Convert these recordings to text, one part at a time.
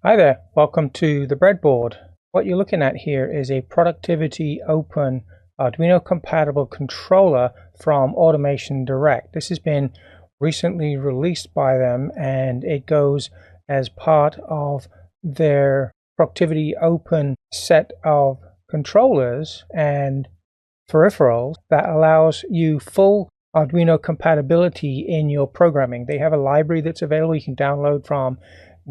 Hi there, welcome to the breadboard. What you're looking at here is a productivity open Arduino compatible controller from AutomationDirect. This has been recently released by them and it goes as part of their productivity open set of controllers and peripherals that allows you full Arduino compatibility in your programming. They have a library that's available you can download from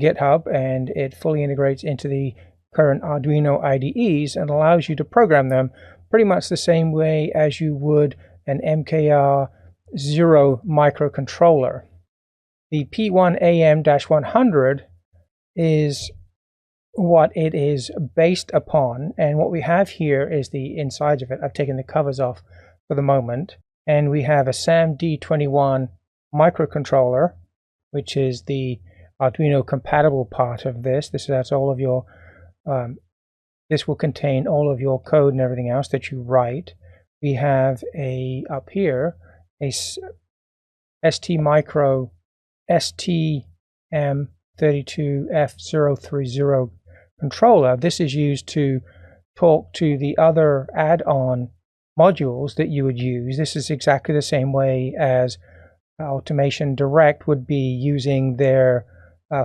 Github, and it fully integrates into the current Arduino IDEs and allows you to program them pretty much the same way as you would an MKR Zero microcontroller. The P1AM-100 is what it is based upon, and what we have here is the insides of it. I've taken the covers off for the moment, and we have a SAM-D21 microcontroller, which is the Arduino compatible part of this. That's all of your this will contain all of your code and everything else that you write. We have up here a ST Micro STM32F030 controller. This is used to talk to the other add-on modules that you would use. This is exactly the same way as AutomationDirect would be using their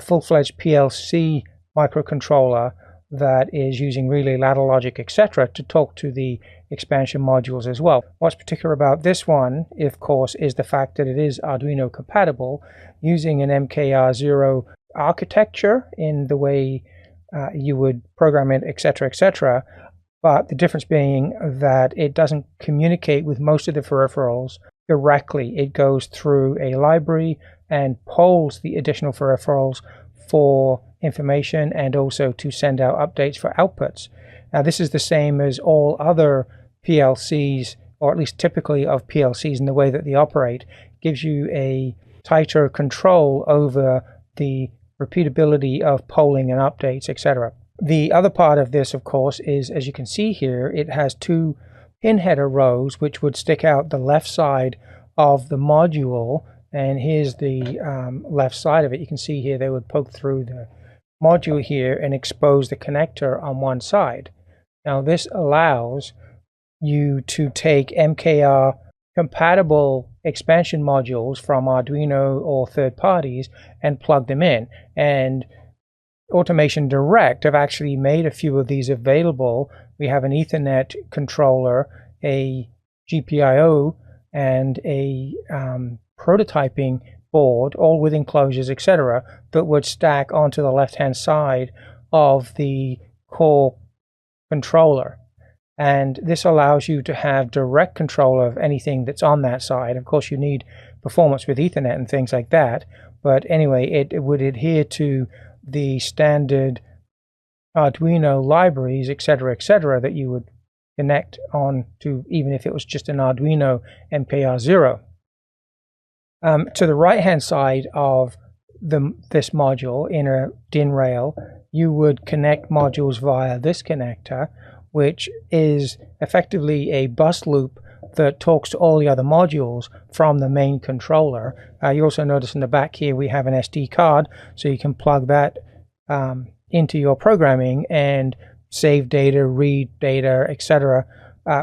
full-fledged PLC microcontroller that is using relay, ladder logic, etc. to talk to the expansion modules as well. What's particular about this one, of course, is the fact that it is Arduino compatible using an MKR Zero architecture in the way you would program it, etc., etc. But the difference being that it doesn't communicate with most of the peripherals directly. It goes through a library and polls the additional peripherals for information and also to send out updates for outputs. Now this is the same as all other PLCs, or at least typically of PLCs in the way that they operate. It gives you a tighter control over the repeatability of polling and updates, etc. The other part of this, of course, is, as you can see here, it has two pin header rows which would stick out the left side of the module, and here's the left side of it. You can see here they would poke through the module here and expose the connector on one side. Now this allows you to take MKR compatible expansion modules from Arduino or third parties and plug them in, and AutomationDirect have actually made a few of these available. We have an Ethernet controller, a GPIO, and a prototyping board, all with enclosures, etc., that would stack onto the left-hand side of the core controller. And this allows you to have direct control of anything that's on that side. Of course, you need performance with Ethernet and things like that. But anyway, it would adhere to the standard Arduino libraries, etc., that you would connect on to, even if it was just an Arduino MKR Zero. To the right-hand side of this module in a DIN rail, you would connect modules via this connector, which is effectively a bus loop that talks to all the other modules from the main controller. You also notice in the back here we have an SD card, so you can plug that into your programming and save data, read data, etc.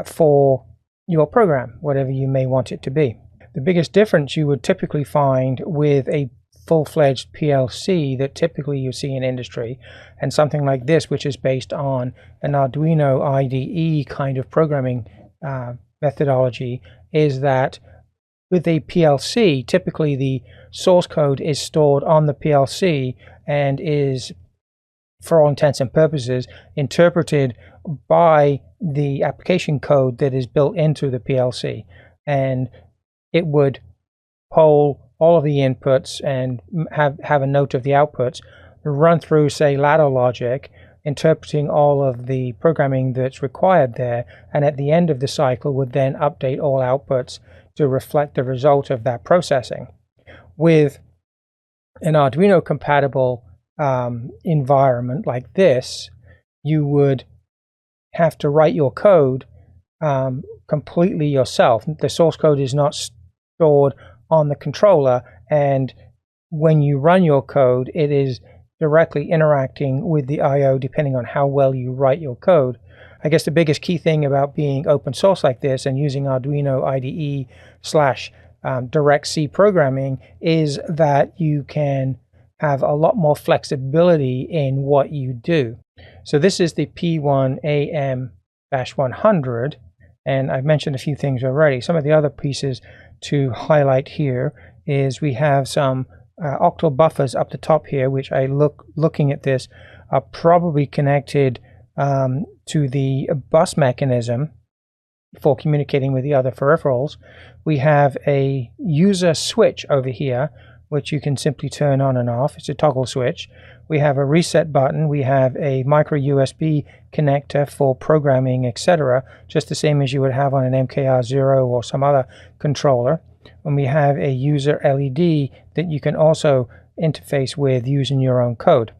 For your program, whatever you may want it to be. The biggest difference you would typically find with a full-fledged PLC that typically you see in industry and something like this, which is based on an Arduino IDE kind of programming methodology, is that with a PLC, typically the source code is stored on the PLC and is, for all intents and purposes, interpreted by the application code that is built into the PLC, and it would poll all of the inputs and have a note of the outputs, run through, say, ladder logic, interpreting all of the programming that's required there, and at the end of the cycle would then update all outputs to reflect the result of that processing. With an Arduino compatible environment like this, you would have to write your code completely yourself. The source code is not stored on the controller, and when you run your code, it is directly interacting with the I/O depending on how well you write your code. I guess the biggest key thing about being open source like this and using Arduino IDE / direct C programming is that you can have a lot more flexibility in what you do. So this is the P1AM-100, and I've mentioned a few things already. Some of the other pieces to highlight here is we have some octal buffers up the top here, which looking at this are probably connected to the bus mechanism for communicating with the other peripherals. We have a user switch over here, which you can simply turn on and off. It's a toggle switch. We have a reset button. We have a micro USB connector for programming, etc., just the same as you would have on an MKR Zero or some other controller. And we have a user LED that you can also interface with using your own code.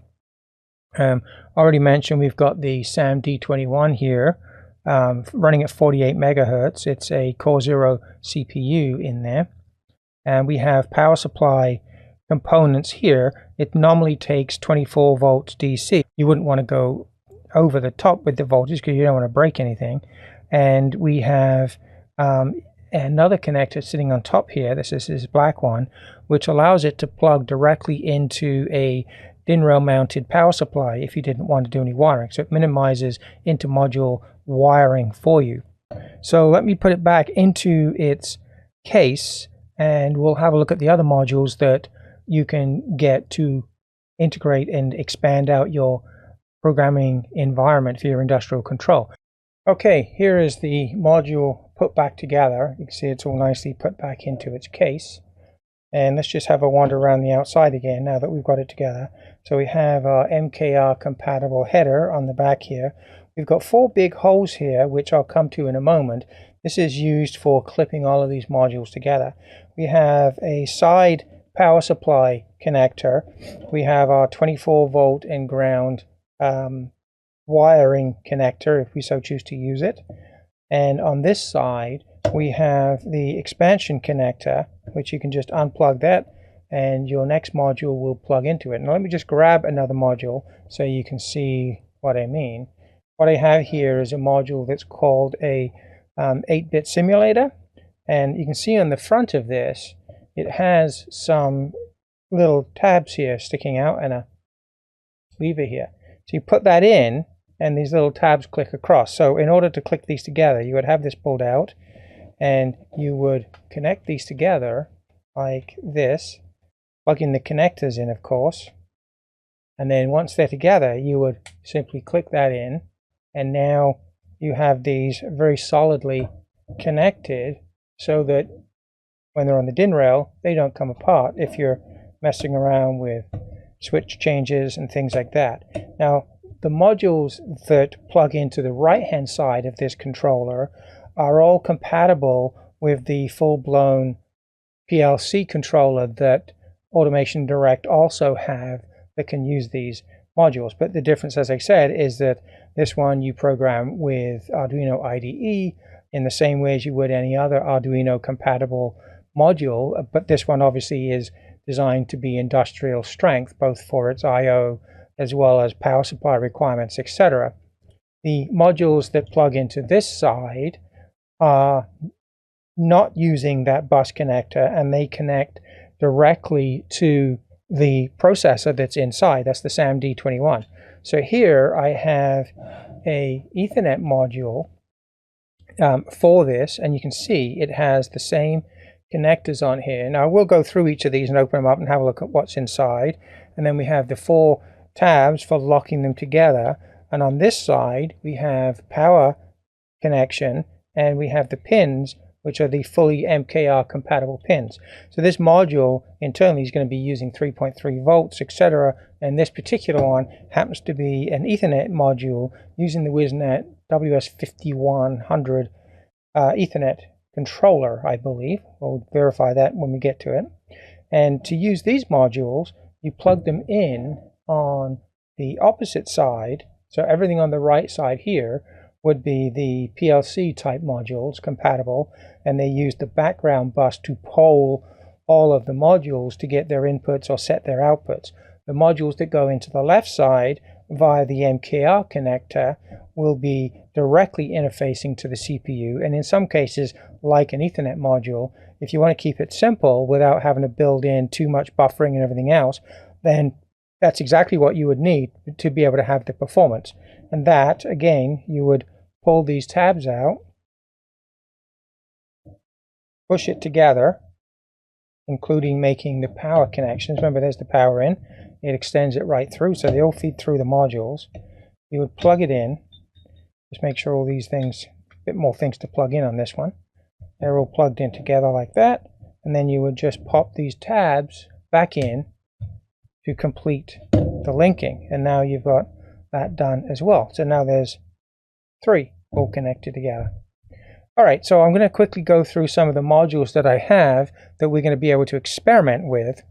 Already mentioned, we've got the SAM-D21 here, running at 48 megahertz. It's a Core Zero CPU in there. And we have power supply components here. It normally takes 24 volts DC. You wouldn't want to go over the top with the voltage because you don't want to break anything. And we have another connector sitting on top here. This is this black one, which allows it to plug directly into a DIN rail mounted power supply if you didn't want to do any wiring. So it minimizes inter-module wiring for you. So let me put it back into its case, and we'll have a look at the other modules that you can get to integrate and expand out your programming environment for your industrial control. Okay, here is the module put back together. You can see it's all nicely put back into its case. And let's just have a wander around the outside again now that we've got it together. So we have our MKR compatible header on the back here. We've got 4 big holes here, which I'll come to in a moment. This is used for clipping all of these modules together. We have a side power supply connector. We have our 24 volt and ground wiring connector if we so choose to use it. And on this side we have the expansion connector, which you can just unplug that and your next module will plug into it. Now let me just grab another module so you can see what I mean. What I have here is a module that's called a 8-bit simulator, and you can see on the front of this it has some little tabs here sticking out and a lever here. So you put that in and these little tabs click across. So in order to click these together, you would have this pulled out and you would connect these together like this, plugging the connectors in, of course. And then once they're together, you would simply click that in, and now you have these very solidly connected so that when they're on the DIN rail, they don't come apart if you're messing around with switch changes and things like that. Now, the modules that plug into the right-hand side of this controller are all compatible with the full-blown PLC controller that AutomationDirect also have that can use these modules. But the difference, as I said, is that this one you program with Arduino IDE in the same way as you would any other Arduino compatible module, but this one obviously is designed to be industrial strength, both for its I/O as well as power supply requirements, etc. The modules that plug into this side are not using that bus connector, and they connect directly to the processor that's inside. That's the SAM-D21. So here I have a Ethernet module for this, and you can see it has the same connectors on here. Now we'll go through each of these and open them up and have a look at what's inside. And then we have the 4 tabs for locking them together. And on this side we have power connection, and we have the pins, which are the fully MKR compatible pins. So this module internally is going to be using 3.3 volts, etc. And this particular one happens to be an Ethernet module using the WISNet WS5100 Ethernet controller, I believe. We'll verify that when we get to it. And to use these modules, you plug them in on the opposite side. So everything on the right side here would be the PLC type modules compatible, and they use the background bus to poll all of the modules to get their inputs or set their outputs. the modules that go into the left side via the MKR connector will be directly interfacing to the CPU, and in some cases, like an Ethernet module, if you want to keep it simple without having to build in too much buffering and everything else, then that's exactly what you would need to be able to have the performance. And that, again, you would pull these tabs out, push it together, including making the power connections. Remember, there's the power in. It extends it right through, so they all feed through the modules. You would plug it in. Just make sure all these things, a bit more things to plug in on this one. They're all plugged in together like that. And then you would just pop these tabs back in to complete the linking. And now you've got that done as well. So now there's 3 all connected together. Alright, so I'm going to quickly go through some of the modules that I have that we're going to be able to experiment with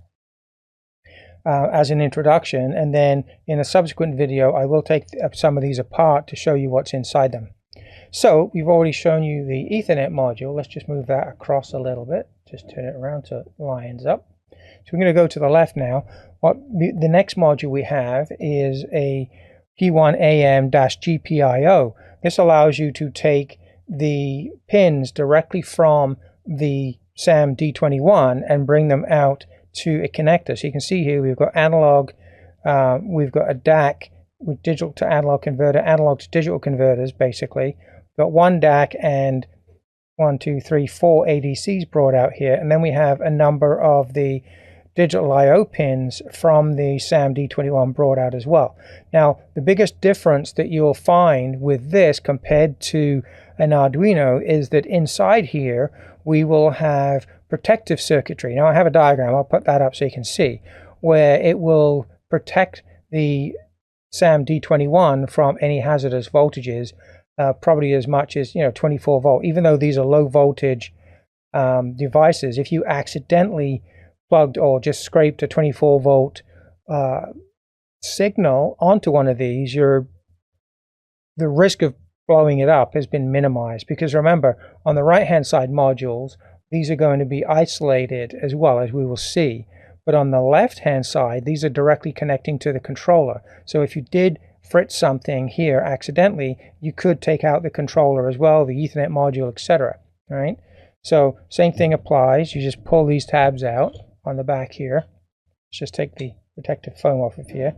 as an introduction, and then in a subsequent video I will take some of these apart to show you what's inside them. So we've already shown you the Ethernet module. Let's just move that across a little bit, just turn it around so it lines up. So we're going to go to the left now. The next module we have is a P1AM-GPIO. This allows you to take the pins directly from the SAM D21 and bring them out to a connector. So you can see here we've got analog, we've got a DAC with digital to analog converter, analog to digital converters basically. We've got 1 DAC and 4 ADCs brought out here, and then we have a number of the digital I/O pins from the SAM D21 brought out as well. Now the biggest difference that you'll find with this compared to an Arduino is that inside here we will have protective circuitry. Now I have a diagram, I'll put that up so you can see, where it will protect the SAM D21 from any hazardous voltages, probably as much as 24 volt. Even though these are low voltage devices, if you accidentally plugged or just scraped a 24 volt signal onto one of these, the risk of blowing it up has been minimized, because remember, on the right hand side modules, these are going to be isolated as well, as we will see, but on the left hand side these are directly connecting to the controller. So if you did fritz something here accidentally, you could take out the controller as well, the Ethernet module, etc. Right? So same thing applies. You just pull these tabs out on the back here. Let's just take the protective foam off of here,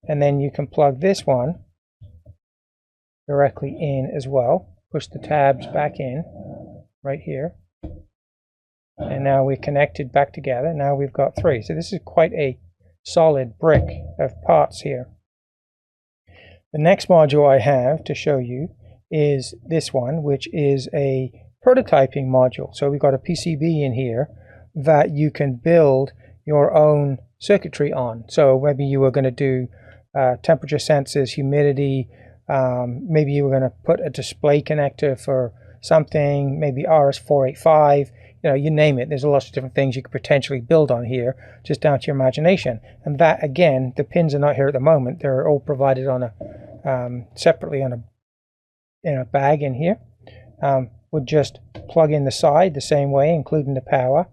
and then you can plug this one directly in as well. Push the tabs back in right here, and now we're connected back together. Now we've got 3. So this is quite a solid brick of parts here. The next module I have to show you is this one, which is a prototyping module. So we've got a PCB in here that you can build your own circuitry on. So maybe you were going to do temperature sensors, humidity, maybe you were going to put a display connector for something, maybe RS485, you name it. There's a lot of different things you could potentially build on here, just down to your imagination. And that, again, the pins are not here at the moment. They're all provided on a separately on in a bag in here. Would just plug in the side the same way, including the power.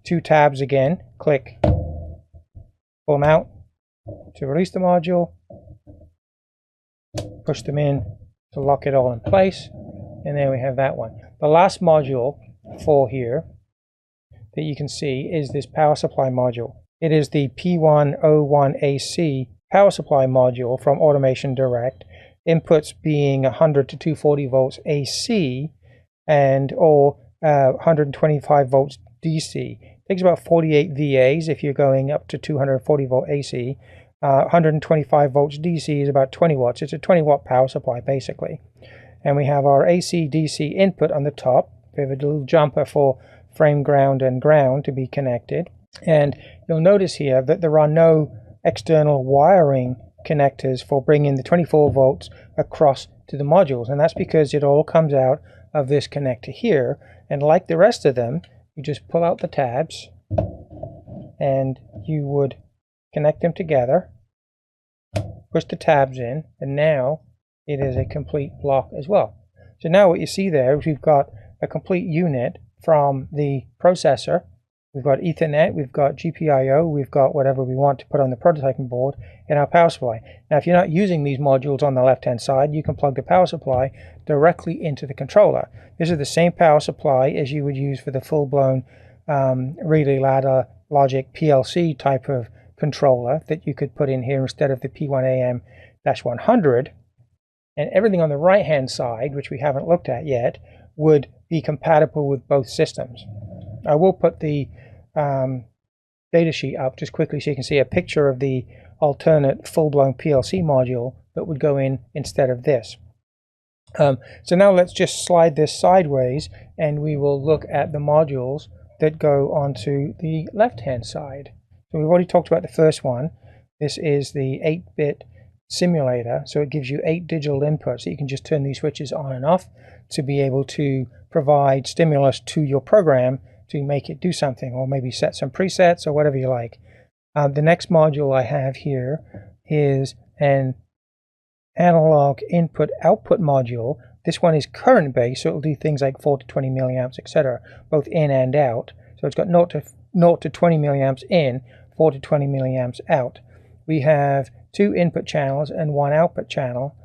2 tabs again, click, pull them out to release the module, push them in to lock it all in place, and then we have that one. The last module for here that you can see is this power supply module. It is the P101AC power supply module from AutomationDirect, inputs being 100 to 240 volts AC and or 125 volts DC. It takes about 48 VAs if you're going up to 240 volt AC. 125 volts DC is about 20 watts. It's a 20 watt power supply basically. And we have our AC DC input on the top. We have a little jumper for frame ground and ground to be connected. And you'll notice here that there are no external wiring connectors for bringing the 24 volts across to the modules, and that's because it all comes out of this connector here. And like the rest of them, you just pull out the tabs and you would connect them together, push the tabs in, and now it is a complete block as well. So now what you see there is we've got a complete unit from the processor. We've got Ethernet, we've got GPIO, we've got whatever we want to put on the prototyping board in our power supply. Now, if you're not using these modules on the left-hand side, you can plug the power supply directly into the controller. This is the same power supply as you would use for the full-blown relay ladder logic PLC type of controller that you could put in here instead of the P1AM-100. And everything on the right-hand side, which we haven't looked at yet, would be compatible with both systems. I will put the data sheet up just quickly so you can see a picture of the alternate full-blown PLC module that would go in instead of this. So now let's just slide this sideways and we will look at the modules that go onto the left-hand side. So we've already talked about the first one. This is the 8-bit simulator, so it gives you 8 digital inputs that you can just turn these switches on and off to be able to provide stimulus to your program to make it do something, or maybe set some presets or whatever you like. The next module I have here is an analog input output module. This one is current based, so it'll do things like 4 to 20 milliamps, etc., both in and out. So it's got 0 to 20 milliamps in, 4 to 20 milliamps out. We have 2 input channels and 1 output channel,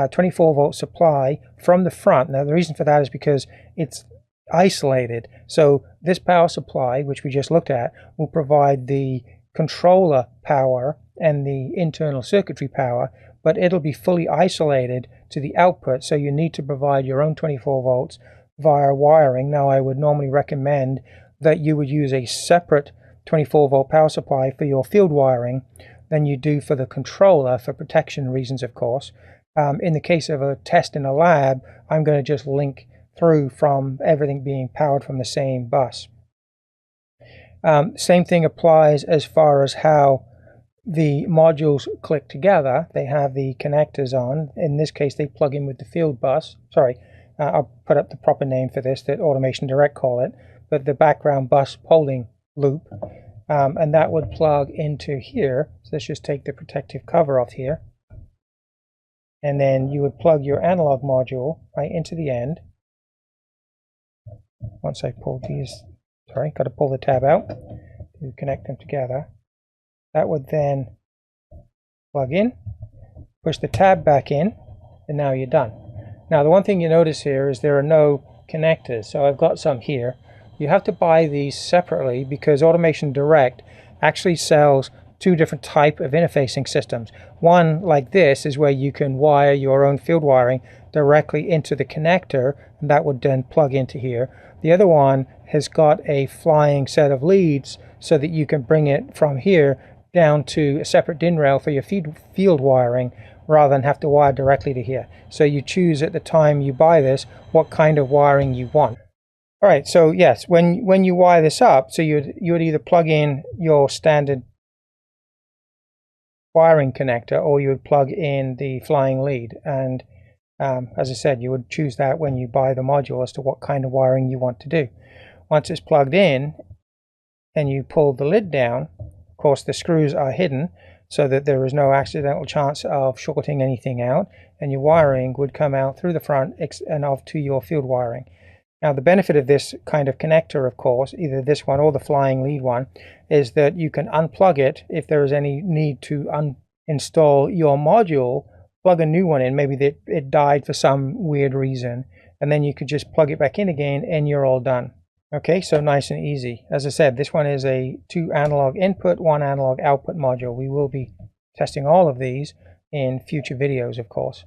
24 volt supply from the front. Now the reason for that is because it's isolated. So this power supply, which we just looked at, will provide the controller power and the internal circuitry power, but it'll be fully isolated to the output, so you need to provide your own 24 volts via wiring. Now I would normally recommend that you would use a separate 24 volt power supply for your field wiring than you do for the controller, for protection reasons of course. In the case of a test in a lab, I'm going to just link through from everything being powered from the same bus. Same thing applies as far as how the modules click together. They have the connectors on. In this case, they plug in with the field bus. Sorry, I'll put up the proper name for this that AutomationDirect call it, but the background bus polling loop. And that would plug into here. So let's just take the protective cover off here. And then you would plug your analog module right into the end. Once I pull these, sorry, got to pull the tab out to connect them together. That would then plug in, push the tab back in, and now you're done. Now the one thing you notice here is there are no connectors. So I've got some here. You have to buy these separately because AutomationDirect actually sells 2 different type of interfacing systems. One like this is where you can wire your own field wiring directly into the connector, and that would then plug into here. The other one has got a flying set of leads so that you can bring it from here down to a separate DIN rail for your field wiring rather than have to wire directly to here. So you choose at the time you buy this what kind of wiring you want. All right, so yes, when you wire this up, so you would either plug in your standard wiring connector or you would plug in the flying lead. And as I said, you would choose that when you buy the module as to what kind of wiring you want to do. Once it's plugged in and you pull the lid down, of course the screws are hidden so that there is no accidental chance of shorting anything out, and your wiring would come out through the front and off to your field wiring. Now the benefit of this kind of connector, of course, either this one or the flying lead one, is that you can unplug it if there is any need to uninstall your module, plug a new one in, maybe it died for some weird reason, and then you could just plug it back in again and you're all done. Okay, so nice and easy. As I said, this one is a 2 analog input, 1 analog output module. We will be testing all of these in future videos, of course.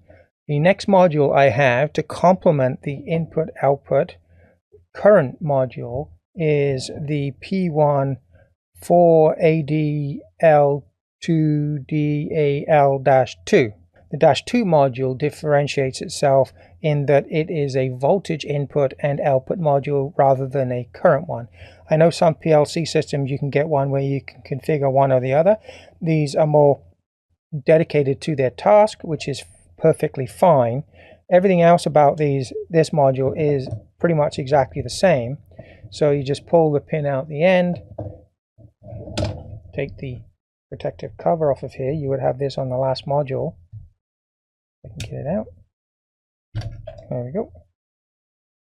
The next module I have to complement the input output current module is the P1 4ADL2DAL-2. The -2 module differentiates itself in that it is a voltage input and output module rather than a current one. I know some PLC systems you can get one where you can configure one or the other. These are more dedicated to their task, which is perfectly fine. Everything else about this module is pretty much exactly the same. So you just pull the pin out the end, take the protective cover off of here. You would have this on the last module. I can get it out. There we go.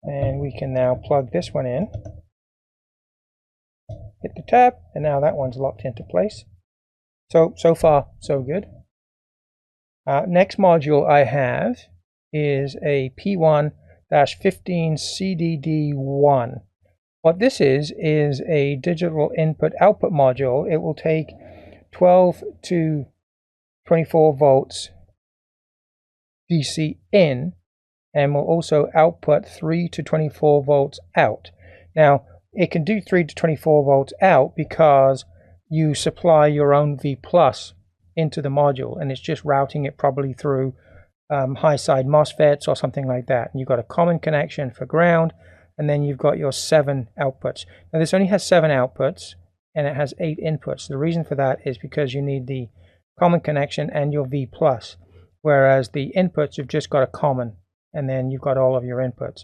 And we can now plug this one in. hit the tab, and now that one's locked into place. So far, so good. Next module I have is a P1-15 CDD1. What this is a digital input-output module. It will take 12 to 24 volts DC in, and will also output 3 to 24 volts out. Now, it can do 3 to 24 volts out because you supply your own V plus into the module, and it's just routing it probably through high side MOSFETs or something like that. And you've got a common connection for ground, and then you've got your 7 outputs. Now this only has 7 outputs and it has 8 inputs. The reason for that is because you need the common connection and your V plus, whereas the inputs you've just got a common, and then you've got all of your inputs.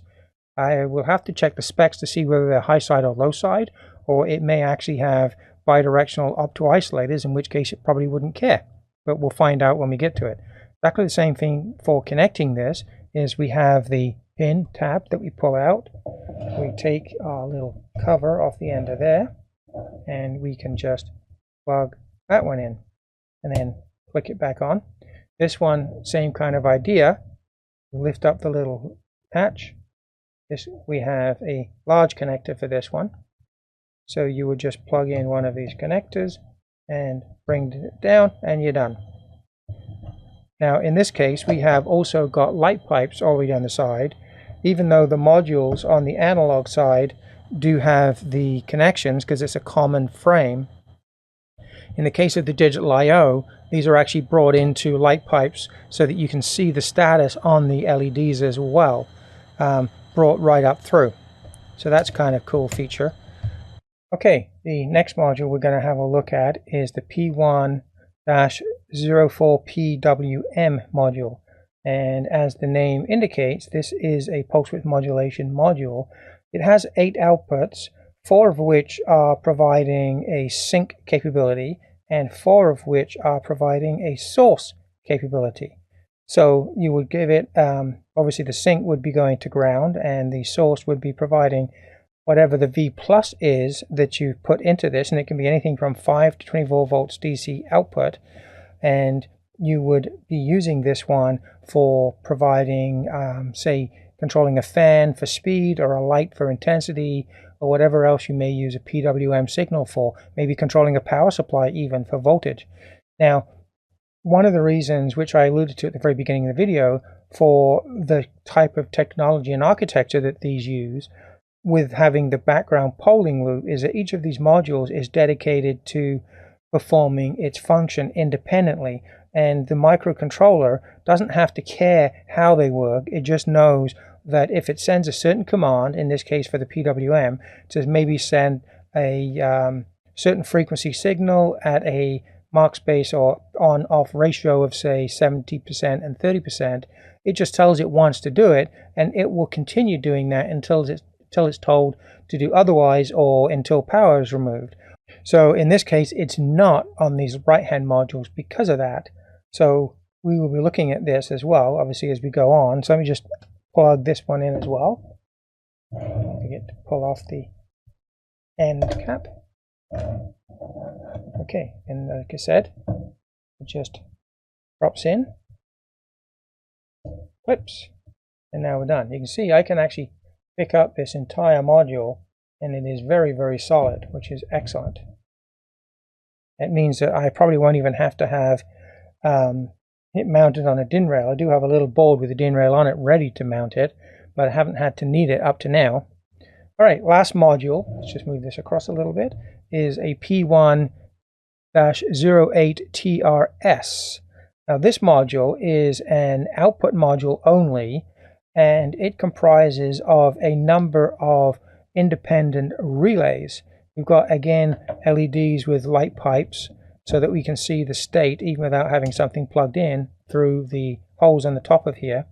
I will have to check the specs to see whether they're high side or low side, or it may actually have bidirectional opto-isolators, in which case it probably wouldn't care, but we'll find out when we get to it. Exactly the same thing for connecting this is we have the pin tab that we pull out. We take our little cover off the end of there, and we can just plug that one in and then click it back on. This one, same kind of idea. Lift up the little hatch. We have a large connector for this one. So you would just plug in one of these connectors and bring it down, and you're done. Now in this case we have also got light pipes all the way down the side, even though the modules on the analog side do have the connections because it's a common frame. In the case of the digital I/O, these are actually brought into light pipes so that you can see the status on the LEDs as well, brought right up through. So that's kind of cool feature. Okay, the next module we're going to have a look at is the P1-Dash0 PWM module. And as the name indicates, this is a pulse width modulation module. It has 8 outputs, 4 of which are providing a sync capability, and 4 of which are providing a source capability. So you would give it, obviously the sync would be going to ground, and the source would be providing whatever the V plus is that you put into this, and it can be anything from 5 to 24 volts DC output, and you would be using this one for providing, say, controlling a fan for speed or a light for intensity, or whatever else you may use a PWM signal for, maybe controlling a power supply even for voltage. Now, one of the reasons, which I alluded to at the very beginning of the video, for the type of technology and architecture that these use, with having the background polling loop, is that each of these modules is dedicated to performing its function independently, and the microcontroller doesn't have to care how they work. It just knows that if it sends a certain command, in this case for the PWM, to maybe send a certain frequency signal at a mark space or on-off ratio of say 70% and 30%, it just tells it wants to do it, and it will continue doing that until it's told to do otherwise, or until power is removed. So in this case it's not on these right hand modules because of that. So we will be looking at this as well, obviously, as we go on. So let me just plug this one in as well. I get to pull off the end cap. Okay, and like I said, it just drops in, clips, and now we're done. You can see I can actually pick up this entire module, and it is very, very solid, which is excellent. It means that I probably won't even have to have it mounted on a DIN rail. I do have a little board with a DIN rail on it ready to mount it, but I haven't had to need it up to now. All right, last module, let's just move this across a little bit, is a P1-Dash0 TRS. Now this module is an output module only, and it comprises of a number of independent relays. We've got, again, LEDs with light pipes so that we can see the state even without having something plugged in through the holes on the top of here.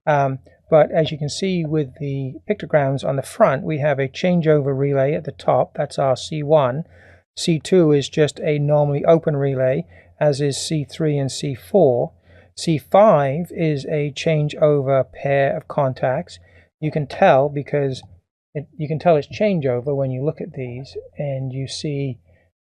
But as you can see with the pictograms on the front, we have a changeover relay at the top. That's our C1. C2 is just a normally open relay, as is C3 and C4. C5 is a changeover pair of contacts. You can tell because you can tell it's changeover when you look at these, and you see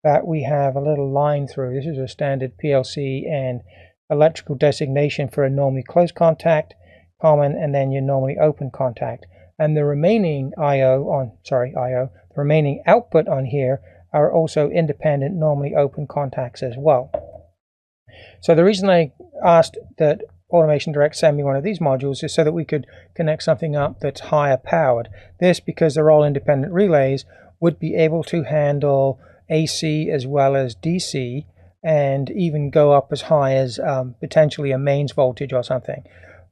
that we have a little line through. This is a standard PLC and electrical designation for a normally closed contact, common, and then your normally open contact. And the remaining the remaining output on here are also independent, normally open contacts as well. So the reason I asked that AutomationDirect send me one of these modules is so that we could connect something up that's higher powered. This, because they're all independent relays, would be able to handle AC as well as DC, and even go up as high as potentially a mains voltage or something.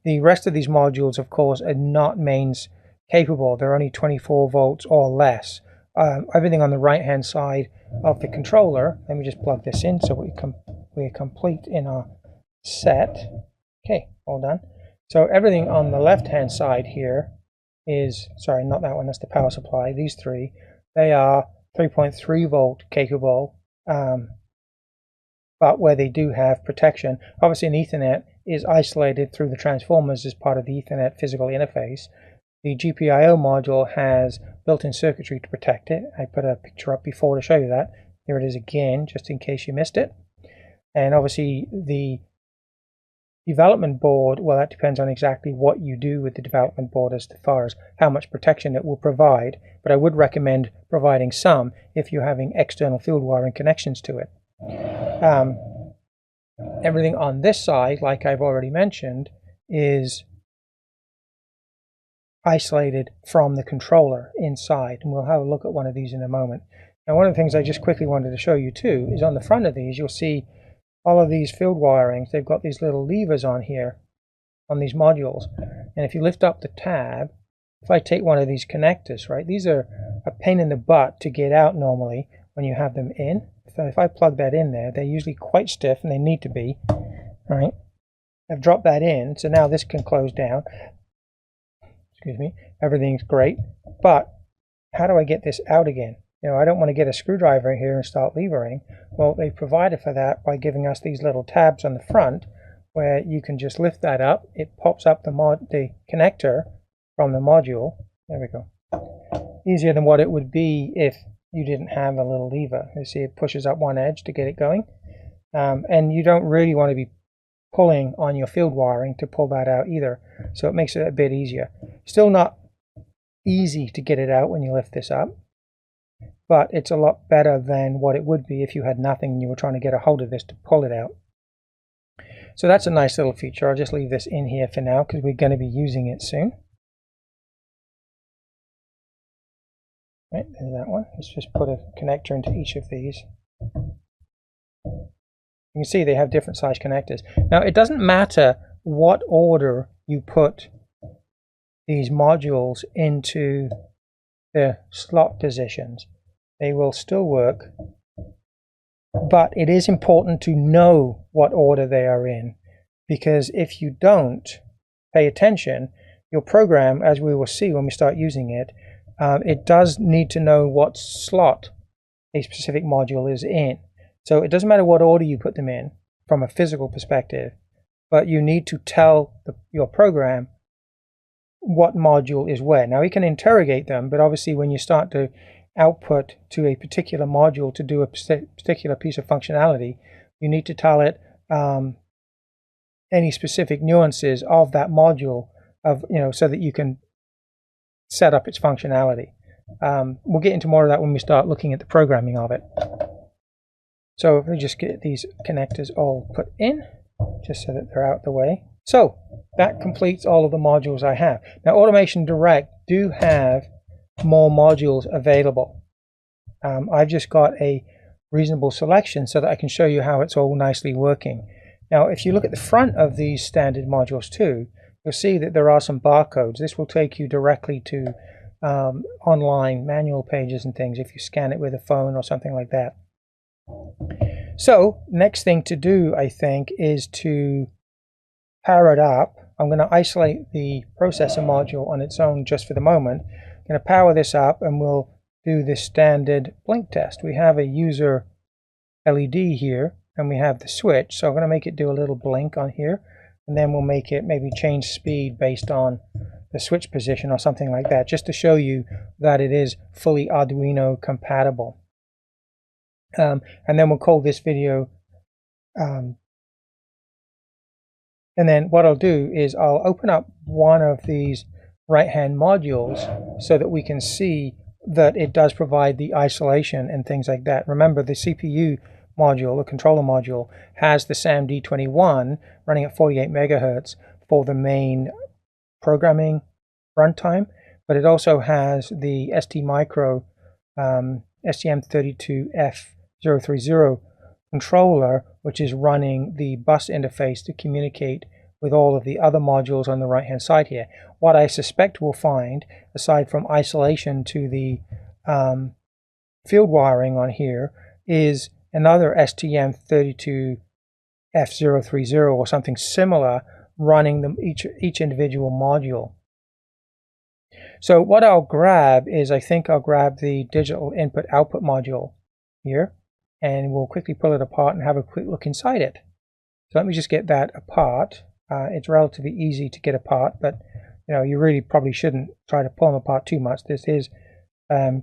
The rest of these modules, of course, are not mains capable. They're only 24 volts or less. Everything on the right hand side of the controller, let me just plug this in so we're complete in our set. Okay, all done. So everything on the left hand side here is, sorry, not that one, that's the power supply. These three, they are 3.3 volt capable, but where they do have protection. Obviously an Ethernet is isolated through the transformers as part of the Ethernet physical interface. The GPIO module has built-in circuitry to protect it. I put a picture up before to show you that. Here it is again, just in case you missed it. And obviously the development board, well, that depends on exactly what you do with the development board as far as how much protection it will provide, but I would recommend providing some if you're having external field wiring connections to it. Everything on this side, like I've already mentioned, is isolated from the controller inside, and we'll have a look at one of these in a moment. Now, one of the things I just quickly wanted to show you too is on the front of these, you'll see all of these field wirings. They've got these little levers on here on these modules, and if you lift up the tab, if I take one of these connectors, right, these are a pain in the butt to get out normally when you have them in. So if I plug that in there, they're usually quite stiff, and they need to be. All right, I've dropped that in, so now this can close down. Excuse me, everything's great, but how do I get this out again? You know, I don't want to get a screwdriver in here and start levering. Well, they've provided for that by giving us these little tabs on the front where you can just lift that up. It pops up the connector from the module. There we go. Easier than what it would be if you didn't have a little lever. You see it pushes up one edge to get it going. And you don't really want to be pulling on your field wiring to pull that out either. So it makes it a bit easier. Still not easy to get it out when you lift this up, but it's a lot better than what it would be if you had nothing and you were trying to get a hold of this to pull it out. So that's a nice little feature. I'll just leave this in here for now because we're going to be using it soon. Right, there's that one. Let's just put a connector into each of these. You can see they have different size connectors. Now, it doesn't matter what order you put these modules into the slot positions. They will still work, but it is important to know what order they are in, because if you don't pay attention, your program, as we will see when we start using it, it does need to know what slot a specific module is in. So it doesn't matter what order you put them in from a physical perspective, but you need to tell your program what module is where. Now, we can interrogate them, but obviously when you start to output to a particular module to do a particular piece of functionality, you need to tell it any specific nuances of that module, so that you can set up its functionality. We'll get into more of that when we start looking at the programming of it. So if we just get these connectors all put in, just so that they're out the way. So that completes all of the modules I have. Now, AutomationDirect do have more modules available. I've just got a reasonable selection so that I can show you how it's all nicely working. Now, if you look at the front of these standard modules too, you'll see that there are some barcodes. This will take you directly to online manual pages and things if you scan it with a phone or something like that. So next thing to do, I think, is to power it up. I'm going to isolate the processor module on its own just for the moment. I'm going to power this up and we'll do this standard blink test. We have a user LED here and we have the switch, so I'm going to make it do a little blink on here, and then we'll make it maybe change speed based on the switch position or something like that, just to show you that it is fully Arduino compatible. And then we'll call this video, and then what I'll do is I'll open up one of these right-hand modules so that we can see that it does provide the isolation and things like that. Remember, the CPU module, the controller module, has the SAMD21 running at 48 megahertz for the main programming runtime, but it also has the STmicro STM32F030 controller, which is running the bus interface to communicate with all of the other modules on the right hand side here. What I suspect we'll find, aside from isolation to the field wiring on here, is another STM32F030 or something similar running them each individual module. So what I'll grab is, I think I'll grab the digital input output module here, and we'll quickly pull it apart and have a quick look inside it. So let me just get that apart. It's relatively easy to get apart, but you really probably shouldn't try to pull them apart too much. This is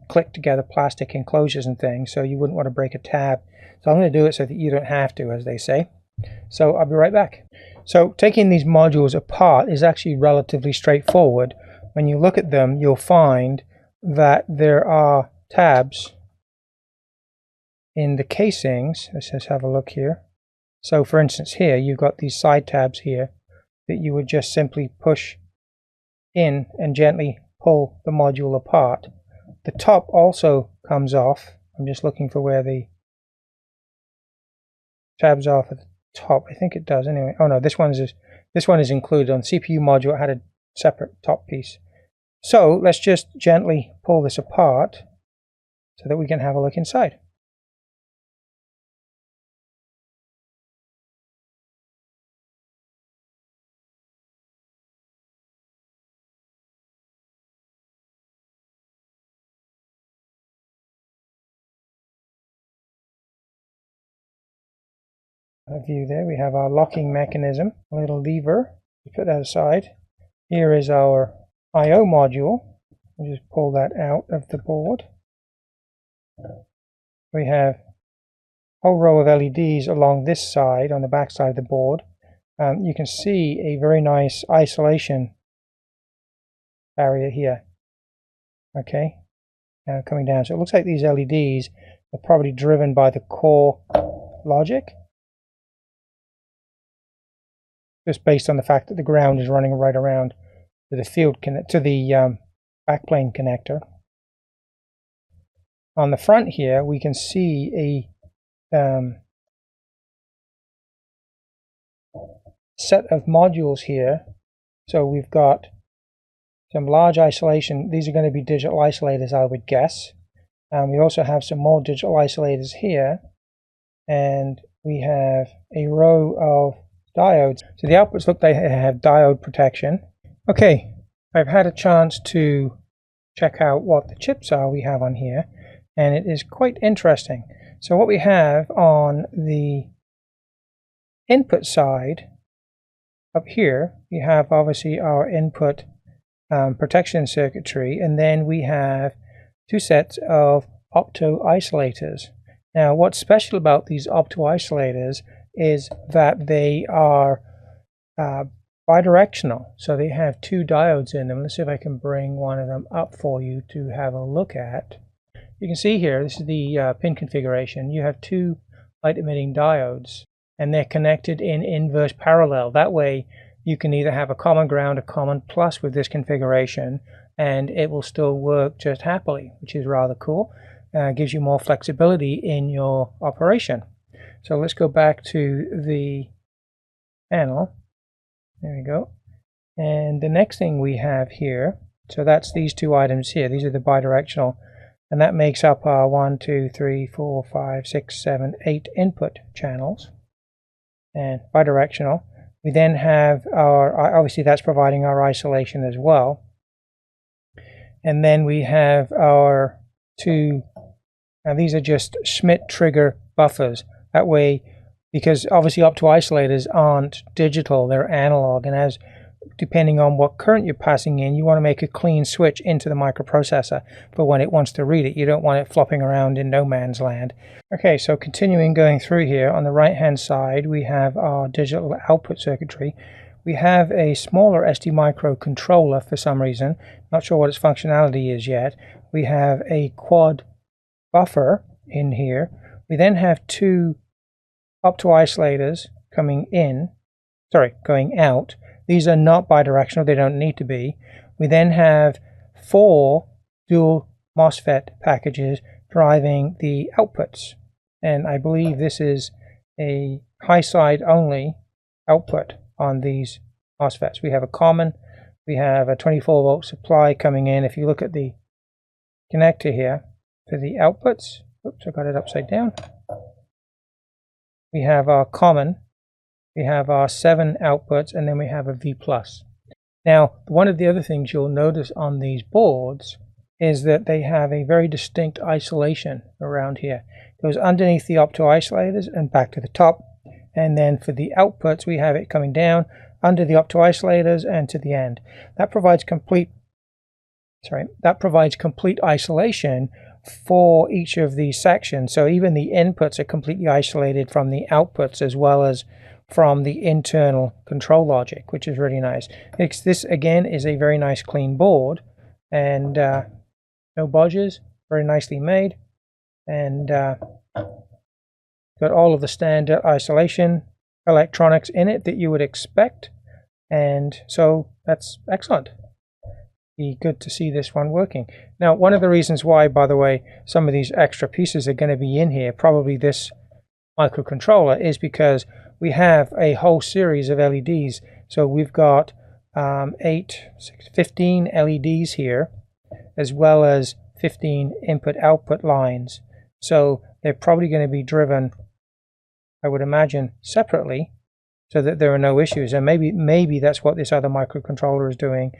click together plastic enclosures and things, so you wouldn't want to break a tab. So I'm going to do it so that you don't have to, as they say. So I'll be right back. So taking these modules apart is actually relatively straightforward. When you look at them, you'll find that there are tabs in the casings. Let's just have a look here. So for instance, here you've got these side tabs here that you would just simply push in and gently pull the module apart. The top also comes off. I'm just looking for where the tabs are for the top. I think it does anyway. Oh no, this one is included on the CPU module. It had a separate top piece. So let's just gently pull this apart so that we can have a look inside. A view there. We have our locking mechanism, a little lever. We put that aside. Here is our I/O module. We'll just pull that out of the board. We have a whole row of LEDs along this side, on the back side of the board. You can see a very nice isolation barrier here. Okay, now coming down. So it looks like these LEDs are probably driven by the core logic, just based on the fact that the ground is running right around to the backplane connector. On the front here, we can see a set of modules here. So we've got some large isolation. These are going to be digital isolators, I would guess. We also have some more digital isolators here, and we have a row of diodes. So the outputs look like they have diode protection. Okay, I've had a chance to check out what the chips are we have on here, and it is quite interesting. So what we have on the input side up here, we have obviously our input protection circuitry, and then we have two sets of opto isolators. Now what's special about these opto isolators is that they are bidirectional, so they have two diodes in them. Let's see if I can bring one of them up for you to have a look at. You can see here, this is the pin configuration. You have two light emitting diodes, and they're connected in inverse parallel. That way you can either have a common ground, a common plus with this configuration, and it will still work just happily, which is rather cool. Gives you more flexibility in your operation. So let's go back to the panel. There we go. And the next thing we have here, so that's these two items here. These are the bidirectional, and that makes up our 1, 2, 3, 4, 5, 6, 7, 8 input channels. And bidirectional. We then have our, obviously that's providing our isolation as well. And then we have our two, now these are just Schmidt trigger buffers. That way, because obviously opto isolators aren't digital, they're analog, and as depending on what current you're passing in, you want to make a clean switch into the microprocessor for when it wants to read it. You don't want it flopping around in no man's land. Okay, so continuing going through here, on the right hand side we have our digital output circuitry. We have a smaller SD micro controller for some reason, not sure what its functionality is yet. We have a quad buffer in here. We then have two opto-isolators going out. These are not bidirectional, they don't need to be. We then have 4 dual MOSFET packages driving the outputs. And I believe this is a high side only output on these MOSFETs. We have a common, we have a 24 volt supply coming in. If you look at the connector here for the outputs, oops, I got it upside down. We have our common, we have our 7 outputs, and then we have a V+. Now, one of the other things you'll notice on these boards is that they have a very distinct isolation around here. It goes underneath the opto-isolators and back to the top, and then for the outputs we have it coming down under the opto-isolators and to the end. That provides complete isolation for each of these sections. So even the inputs are completely isolated from the outputs as well as from the internal control logic, which is really nice. This again is a very nice clean board, and no bodges, very nicely made, and got all of the standard isolation electronics in it that you would expect, and so that's excellent. Be good to see this one working. Now, one of the reasons why, by the way, some of these extra pieces are going to be in here, probably this microcontroller, is because we have a whole series of LEDs. So we've got 15 LEDs here, as well as 15 input-output lines. So they're probably going to be driven, I would imagine, separately, so that there are no issues. And maybe that's what this other microcontroller is doing,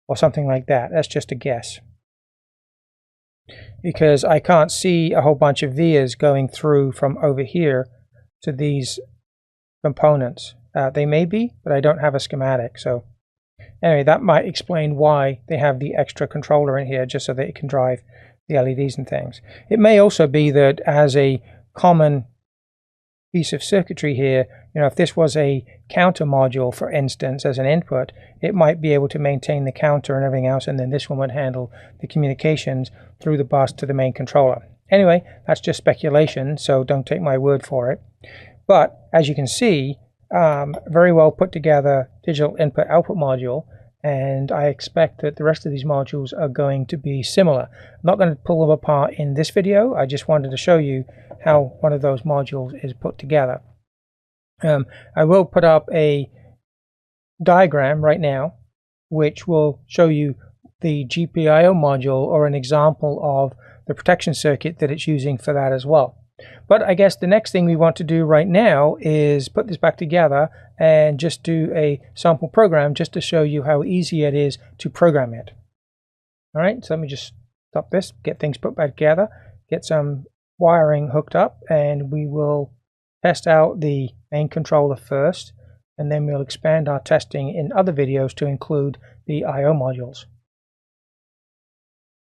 or something like that. That's just a guess, because I can't see a whole bunch of vias going through from over here to these components. They may be, but I don't have a schematic. So anyway, that might explain why they have the extra controller in here, just so that it can drive the LEDs and things. It may also be that as a common piece of circuitry here, if this was a counter module, for instance, as an input, it might be able to maintain the counter and everything else, and then this one would handle the communications through the bus to the main controller. Anyway, that's just speculation, so don't take my word for it. But as you can see, very well put together digital input-output module, and I expect that the rest of these modules are going to be similar. I'm not going to pull them apart in this video. I just wanted to show you how one of those modules is put together. I will put up a diagram right now which will show you the GPIO module, or an example of the protection circuit that it's using for that as well. But I guess the next thing we want to do right now is put this back together and just do a sample program, just to show you how easy it is to program it. Alright, so let me just stop this, get things put back together, get some wiring hooked up, and we will test out the main controller first, and then we'll expand our testing in other videos to include the I/O modules.